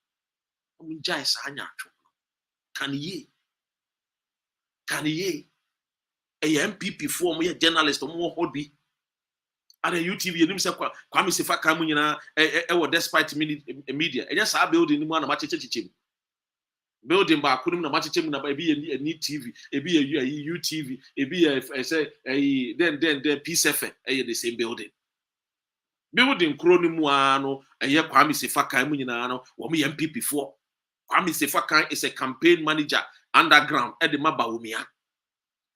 Can ye? A MPP for me a journalist or more hobby. At the UTV, you say, Kwame Sefa Kamuina, despite media. And yes, I building one of my chim. Building back, couldn't a match chim, a be a neat TV, a be a UTV, a be a then the PCF, the same building. Building Cronimuano, a year Kwame Sefa Kamuina, or me MPP for. Kwame Sefa is a campaign manager underground at the Mabaumia.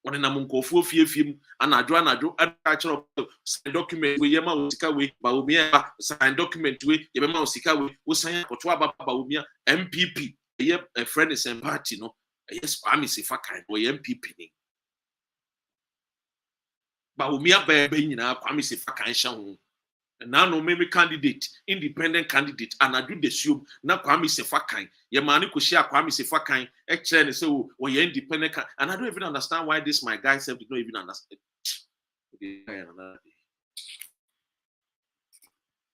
One na munkofu fie anadwo actual sign document we yema osika we ba omia sign document we yema osika we wo sign akoto aba ba omia MPP ye a friend is party no yes Kwame Sefakan we MPP ni ba omia ba nyina Kwame Sefakan hya ho na no me candidate independent candidate anadu de suom na Kwame Sefakan ye mani ko share Kwame Sefakan e kire ne say we independent and I don't even understand why this my guy self did not even understand.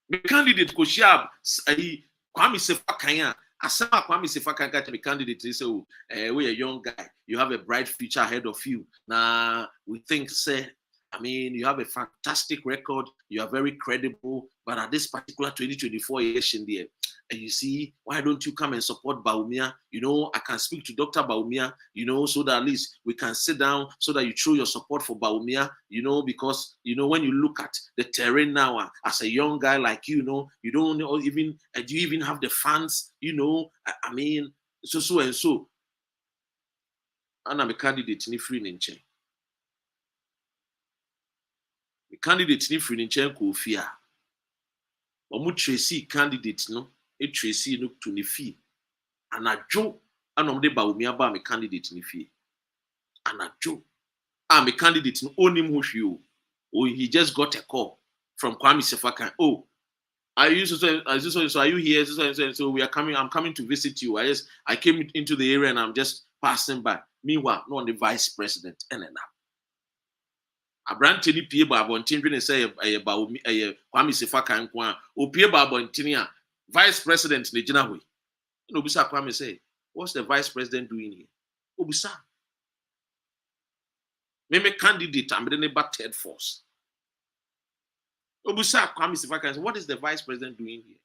The candidate ko share Kwame Sefakan asama Kwame Sefakan got to be candidate say we a young guy, you have a bright future ahead of you. Now we think say I mean, you have a fantastic record. You are very credible. But at this particular 2024 election there, and you see, why don't you come and support Baumia? You know, I can speak to Dr. Baumia, you know, so that at least we can sit down so that you show your support for Baumia, you know, because, you know, when you look at the terrain now, as a young guy like you know, you don't know even, do you even have the funds, you know, I mean, so and so. And I'm a candidate in the free ninja. The candidate ni free nchen ko fia omu tracy candidate no e tracy no to ni fie anadwo anom de ba omi aba me candidate ni fie anadwo me candidate no onim ho hwe o he just got a call from Kwame Sefakan. Oh, are you so are you here so we are coming, I'm coming to visit you. I came into the area and I'm just passing by. Meanwhile, no on the vice president and Abrante ni pie ba abontin dwe ne say Kwame Sefakan kwa o pie ba abontin a vice president ne gina hoi no bisa Kwame say what's the vice president doing here obisa me candidate am de ba third force obisa Kwame Sefakan say what is the vice president doing here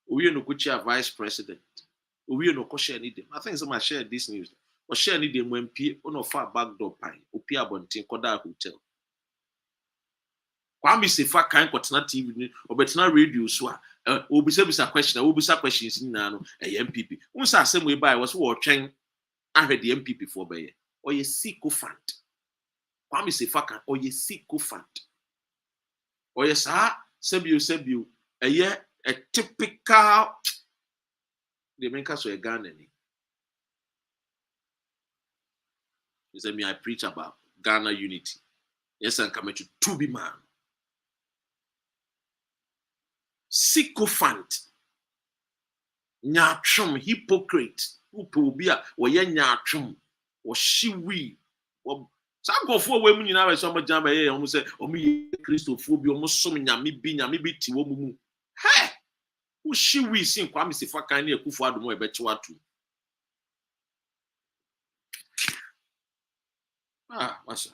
owie no ko chia vice president owie no ko share ni dem I think some share this news or share ni dem MP on of far back door pine opi abontin koda hotel Kwame Sefakan kotena TV or betena radio so obisa questions ni na no MPP unsa asem we buy was wo twen ahwe the MPP for be or ye sycophant Kwame Sefakan or ye sycophant or yes sebio a typical the menka so a Ghana ni. He said, me, I preach about Ghana unity. Yes, I'm coming to be man. Sycophant. Nyatrum, hypocrite. Upobia, or ye nyatrum, or shiwi. Some go for women in our summer jam, almost say, or me, Christophobia, almost so many maybe Tiwomu. Hey! Who shiwi sing Kwame Sefakan near Kufuadu mo ebetuatu. Masa.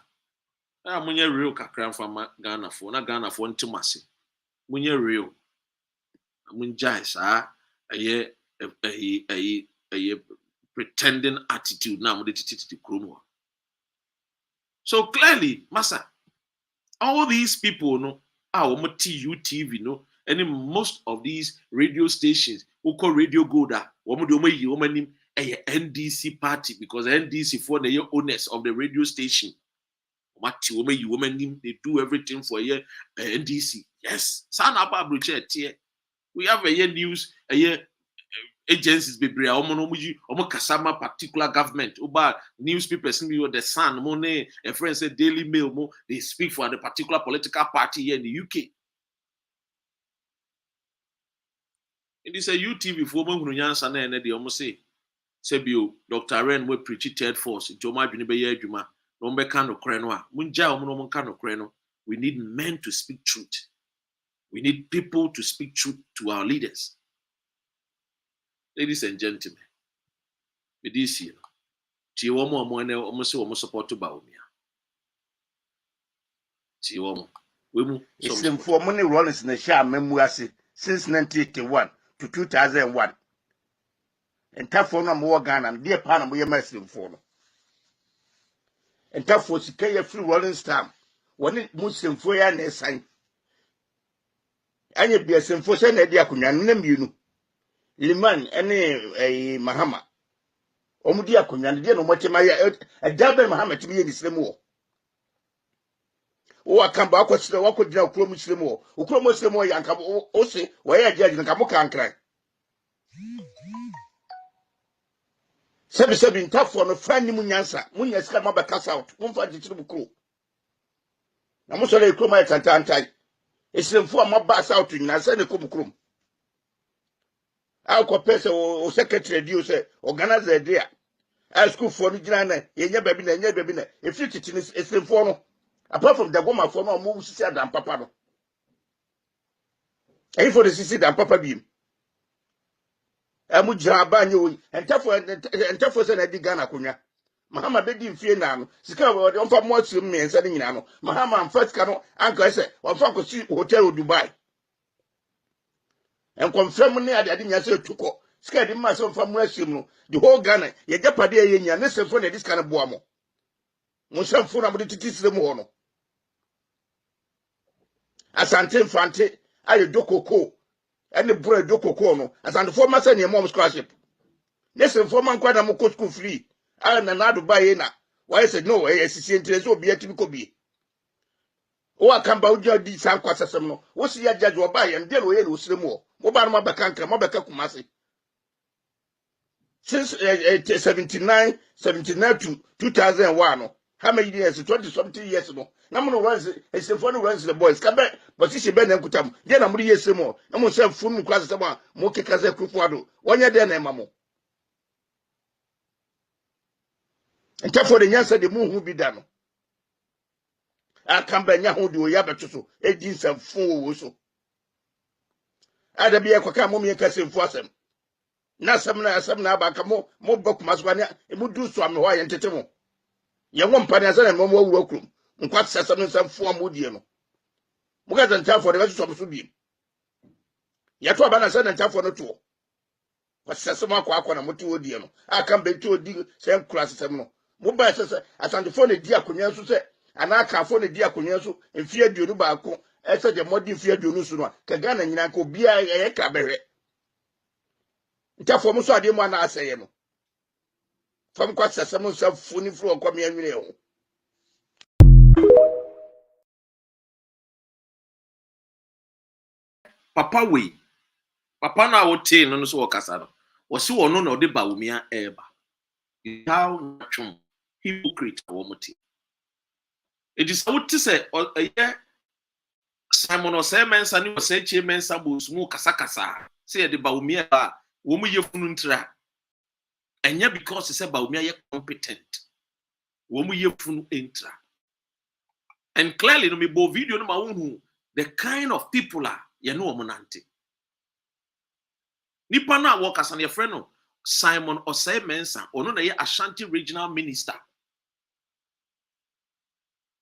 Munye real kakran from Ghana for na Ghana for ntimase. Munye real. Munjai sa a pretending attitude na mudi titi kromo. So clearly, Masa, all these people no UTV no and most of these radio stations who call Radio Goda NDC party because NDC for the owners of the radio station. They do everything for a NDC. Yes, we have a news agencies be kasama particular government about newspapers the Sun money a friend said Daily Mail they speak for the particular political party here in the UK. It is a UTV for Munyansa and they almost say Sebio, Dr. Ren will preach third force, Joma Junibaya Juma, Rombekano Krenoa, Munja Monomokano Kreno. We need men to speak truth. We need people to speak truth to our leaders. Ladies and gentlemen, with this year, Chiwomo Moine almost support to Baumia. Chiwomo. It's in for money rollers in the Shah Memuasi since 1981 to 2001. And tough for no more Ghana, and dear Panama, we are messing for. And tough for Sikaya free rolling stamp. When it Muslim for a sign. And you be a symphony, and a diaconan, name you know. Liman, any a Mahama. omudi akonya ne de no motima ya adabe Muhammad mi ye ni sremu wo wo akamba akwosire wakodina okuro mu sremu wo okuro mu sremu wo yanka o se wo ya jaji nka mo kankran sebi ntafo no fani mu nyansa mu nyasika mabaka south mu fa ditiri bukuro na mo so le kuro ma tantantai esremfo amaba south nyina se ne ko bukuro akọ pese o secretary di o se organizer dia a school for no gina na yenya baby na if you titi ni esremfo no apart from the goma for no mo sisi adam papa no e for the sisi adam papa bi amu jira abanye o entafo se na di Ghana konwa mahama be di mfie na no sika we on fa mo asum mensa ni nyina no mahama amfa sika no anka se on fa ko si hotel Dubai and confirm ne ade nyase tuko sika di ma so fa mo asum no the whole Ghana ye japade ye nya ne se fo na dis kana boa mo mo samfo na mo titi sire mo ho no asante mfante aye dokoko ene bro dokoko no asante fo ma se ne mom scholarship ne se fo man kwa na mo ko school free na na Dubai na why said no sisi interest obi atimi ko bi o akamba uja di san kwasasem no wo si ya judge oba ye ndel o ye no sire mo mo ba no mabeka nka mabeka kumase since 79 to 2001 no how many years 20 something years no na mo no runs esefo no runs the boys ka be position be na nkutam de na mo ye sire mo na mo se funu kwasasem a mo keka ze kufu ado wonye de na ema mo ntafo de nyansa de mu hu bi da no akamba nya ho de oya betoso edi nsamfo wo so ada bi ekwa ka mo me ka semfo asem na asem na aba ka mo bakuma so ne mu du so am ho aye ntete mo ye wo mpa ne na mo wura krum nkwa sesem nsamfo amodie no mo ga ntafo de so so bi ya to aba na se ntafo no to wasesem akwa na mo to odie no akamba to odi se kura sesem no mo ba sese asantefo ne di akonya so se ana kafo ne di akonya so mfie aduonu baako ese de modi mfie aduonu so no ka Ghana nyina ka obi a ka behwe ntafo mo so ade mo ana aseye no fam kwa sesem nsa funi fro kwa me anwene ho papa we papa na wote no so wakasa no wo se wono na ode ba wumia eba how twum hypocrite wo mote it is out to say Simon Osei-Mensah ni Osei Kyei Mensah Bonsu kasa say de ba wumia ba wo mu yefunu ntra enya because say ba wumia ye competent wo mu yefunu entra and clearly no me bo video no ma wonu the kind of people are ye no wo nante nipa na wo kasa na ye friend no Simon Osei-Mensah ono na ye Ashanti regional minister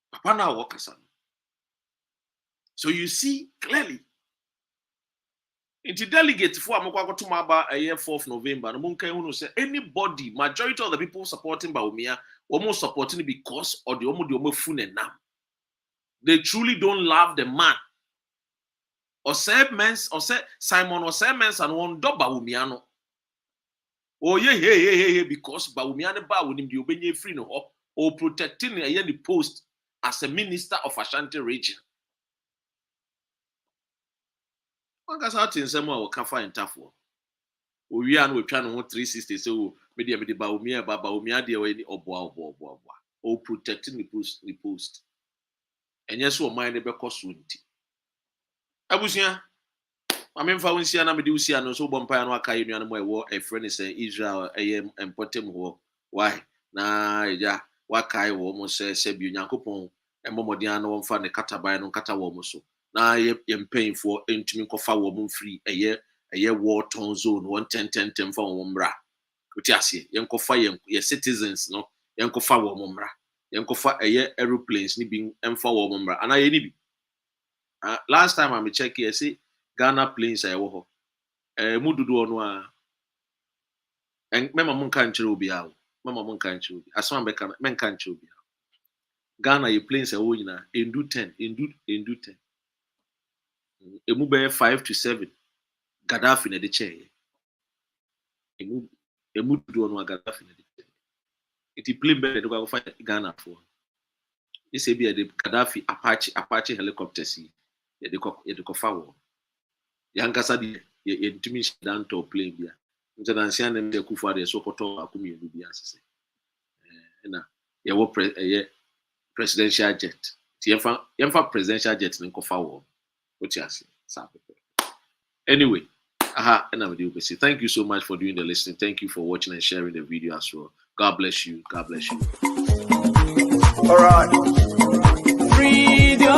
papa na wo kasa. So you see clearly into delegate for Amokwa to Maba a year 4th November. No one can say anybody, majority of the people supporting Baumia, almost supporting it because of the Omo Fune now. They truly don't love the man. Simon Osei-Mensah and one do Baumiano. Oh yeah, because Baumiano ba with him the Obenye free no or protecting the post as a minister of Ashanti region. One guy's out in some way can find tough one. We are trying to 360 so media with the Baumia dear way or protecting the post. And yes, so mind the because unity. Abusia, I mean, for Winsiana Medusia, no so bumpire no Kyei Mensah war a friend is Israel and Potem war. Why? Na, ja, Wakai almost says Sebu Yankopon and Momodiano one fan the Katabai no Katawomoso. Na yem paying for intimate kofa woman free a year war torn zone 110 for wombra. Utiasi, yankofa ye citizens no yankofa wombra. Yankofa a year aeroplanes ni being emfa wombra. And I nibi. Last time I check here, see Ghana planes I wo. Mududu onwa. And mema mun kan chiro bi awo. Mema mun kan chiro bi. Aswan be kan men kan chiro bi. Ghana ye planes I wo nyina endu 10 emu be 5 to 7 Gaddafi na de chair emu do no Gaddafi na de It plane better to go fight Ghana for. This be the Gaddafi Apache helicopters. Yeah, the Kofawo. Yankasa the intimate down to plane there. International name the Kufa the Sokoto Akumi Lubias. Na your presidential jet. Yemfa presidential jet in Kofawo. What you say? Anyway, and I'm with you. Thank you so much for doing the listening. Thank you for watching and sharing the video as well. God bless you. God bless you. All right. Freedom.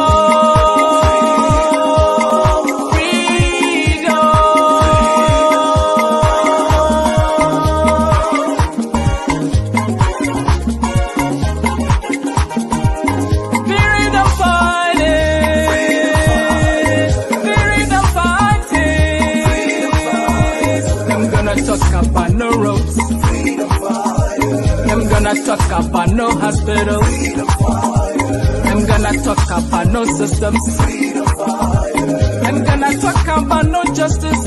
About no roads. I'm gonna talk about no hospitals. I'm gonna talk about no systems. I'm gonna talk about no justice.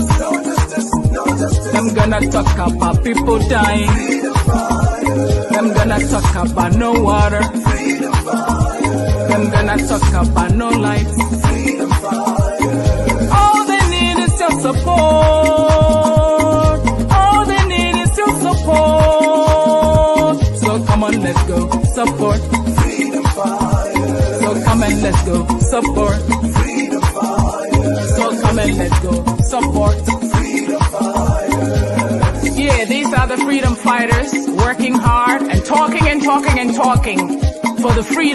I'm gonna talk about people dying. I'm gonna talk about no water. I'm gonna talk about no lights. All they need is your support. So come on, let's go support. So come and let's go support. So come and let's go support. Yeah, these are the freedom fighters working hard and talking for the freedom.